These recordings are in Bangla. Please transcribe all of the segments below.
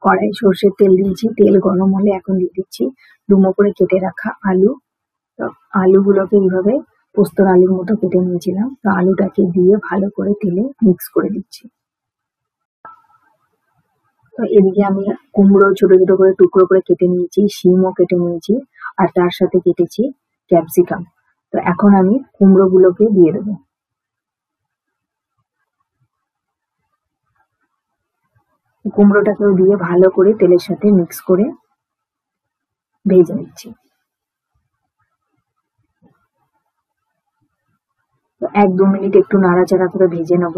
কড়াই সর্ষের তেল দিয়েছি, তেল গরম হলে এখন দিয়ে দিচ্ছি ডুমো করে কেটে রাখা আলু। তো আলুগুলোকে এইভাবে পোস্তর আলুর মতো কেটে নিয়েছিলাম, তো আলুটাকে দিয়ে ভালো করে তেলে মিক্স করে দিচ্ছি। তো এদিকে আমি কুমড়ো ছোট ছোট করে টুকরো করে কেটে নিয়েছি, শিমও কেটে নিয়েছি, আর তার সাথে কেটেছি ক্যাপসিকাম। তো এখন আমি কুমড়ো গুলোকে দিয়ে দেবো। কুমড়োটাকেও দিয়ে ভালো করে তেলের সাথে মিক্স করে ভেজে নিচ্ছি। তো 1-2 মিনিট একটু নাড়াচাড়া করে ভেজে নেব।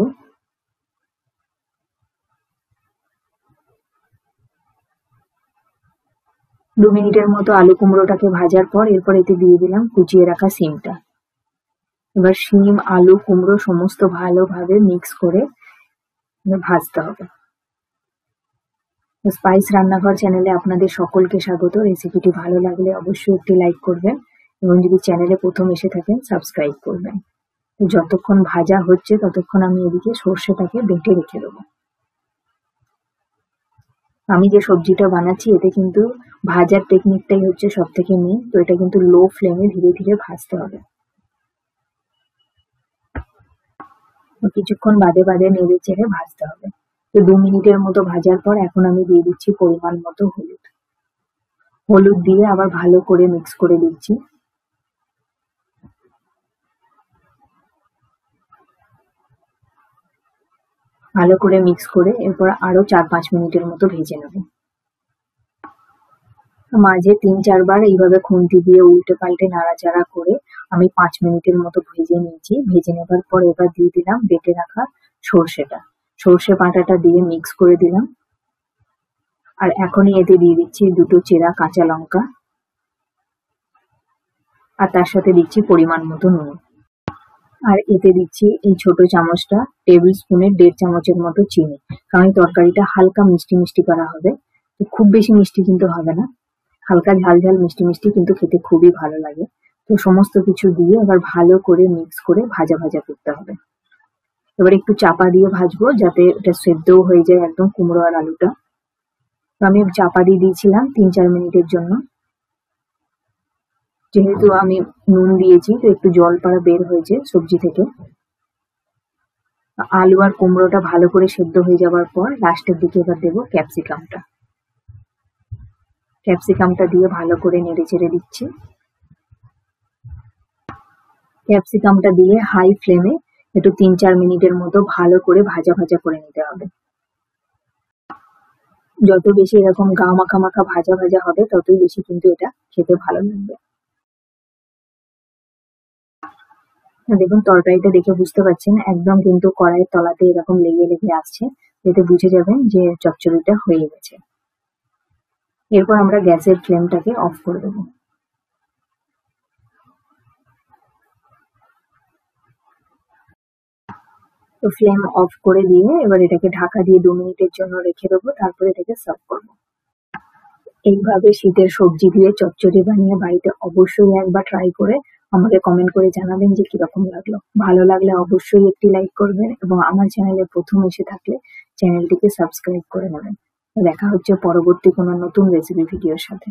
দু মিনিটের মতো আলু কুমড়োটাকে ভাজার পর এরপর এতে দিয়ে দিলাম কুচিয়ে রাখা সিমটা। এবার শিম আলু কুমড়ো সমস্ত ভালোভাবে মিক্স করে ভাজতে হবে। স্পাইস রান্নাঘর চ্যানেলে আপনাদের সকলকে স্বাগত। রেসিপিটি ভালো লাগলে অবশ্যই একটি লাইক করবেন এবং যদি চ্যানেলে প্রথম এসে থাকেন সাবস্ক্রাইব করবেন। যতক্ষণ ভাজা হচ্ছে ততক্ষণ আমি এদিকে সর্ষেটাকে বেটে রেখে দেবো। আমি যে সবজিটা বানাচ্ছি এতে কিন্তু ভাজার টেকনিকটাই হচ্ছে সব থেকে মেন। তো এটা কিন্তু লো ফ্লেমে ধীরে ধীরে ভাজতে হবে। কিছুক্ষণ বাদে বাদে নেড়ে চেড়ে ভাজতে হবে। তো 2 মিনিটের মতো ভাজার পর এখন আমি দিয়ে দিচ্ছি পরিমাণ মতো হলুদ। হলুদ দিয়ে আবার ভালো করে মিক্স করে দিচ্ছি। ভালো করে মিক্স করে এরপর আরো 4-5 মিনিটের মতো ভেজে নেব। মাঝে 3-4 বার এইভাবে খুন্তি দিয়ে উল্টে পাল্টে নাড়াচাড়া করে আমি 5 মিনিটের মতো ভেজে নিয়েছি। ভেজে নেবার পর এবার দিয়ে দিলাম বেটে রাখা সর্ষেটা। সর্ষে বাটাটা দিয়ে মিক্স করে দিলাম। আর এখনই এতে দিয়ে দিচ্ছি 2টো চেরা কাঁচা লঙ্কা, আর তার সাথে দিচ্ছি পরিমাণ মতো নুন। আর এতে দিচ্ছি এই ছোট চামচটা টেবিল স্পুনের 1.5 চামচের মতো চিনি, কারণ এই তরকারিটা হালকা মিষ্টি মিষ্টি করা হবে। তো খুব বেশি মিষ্টি কিন্তু হবে না, হালকা ঝাল ঝাল মিষ্টি মিষ্টি কিন্তু খেতে খুবই ভালো লাগে। তো সমস্ত কিছু দিয়ে এবার ভালো করে মিক্স করে ভাজা ভাজা করতে হবে। এবার একটু চাপা দিয়ে ভাজবো যাতে এটা সেদ্ধও হয়ে যায় একদম কুমড়ো আর আলুটা। তো আমি চাপা দিয়ে দিয়েছিলাম 3-4 মিনিটের জন্য। যেহেতু আমি নুন দিয়েছি তো একটু জল পাড়া বের হয়েছে সবজি থেকে। আলু আর কুমড়োটা ভালো করে সেদ্ধ হয়ে যাওয়ার পর লাস্টের দিকে এবার দেবো ক্যাপসিকামটা। ক্যাপসিকামটা দিয়ে ভালো করে নেড়ে চেড়ে দিচ্ছি। ক্যাপসিকামটা দিয়ে হাই ফ্লেমে একটু 3-4 মিনিটের মতো ভালো করে ভাজা ভাজা করে নিতে হবে। যত বেশি এরকম গা মাখা মাখা ভাজা ভাজা হবে ততই বেশি কিন্তু এটা খেতে ভালো লাগবে। দেখুন তরকারিটা দেখে বুঝতে পারছেন একদম কিন্তু কড়াইয়ের তলাতে এরকম লেগে লেগে আসছে, এতে বুঝে যাবেন যে চচ্চড়িটা হয়ে গেছে। এরপর আমরা গ্যাসের ফ্লেমটাকে অফ করে দেবো। তো ফ্লেম অফ করে দিয়ে এবার এটাকে ঢাকা দিয়ে 2 মিনিটের জন্য রেখে দেবো, তারপরে এটাকে সার্ভ করবো। এইভাবে শীতের সবজি দিয়ে চচ্চড়ি বানিয়ে বাড়িতে অবশ্যই একবার ট্রাই করে আমাকে কমেন্ট করে জানাবেন যে কিরকম লাগলো। ভালো লাগলে অবশ্যই একটি লাইক করবেন এবং আমার চ্যানেলে প্রথম এসে থাকলে চ্যানেলটিকে সাবস্ক্রাইব করে নেবেন। দেখা হচ্ছে পরবর্তী কোনো নতুন রেসিপি ভিডিওর সাথে।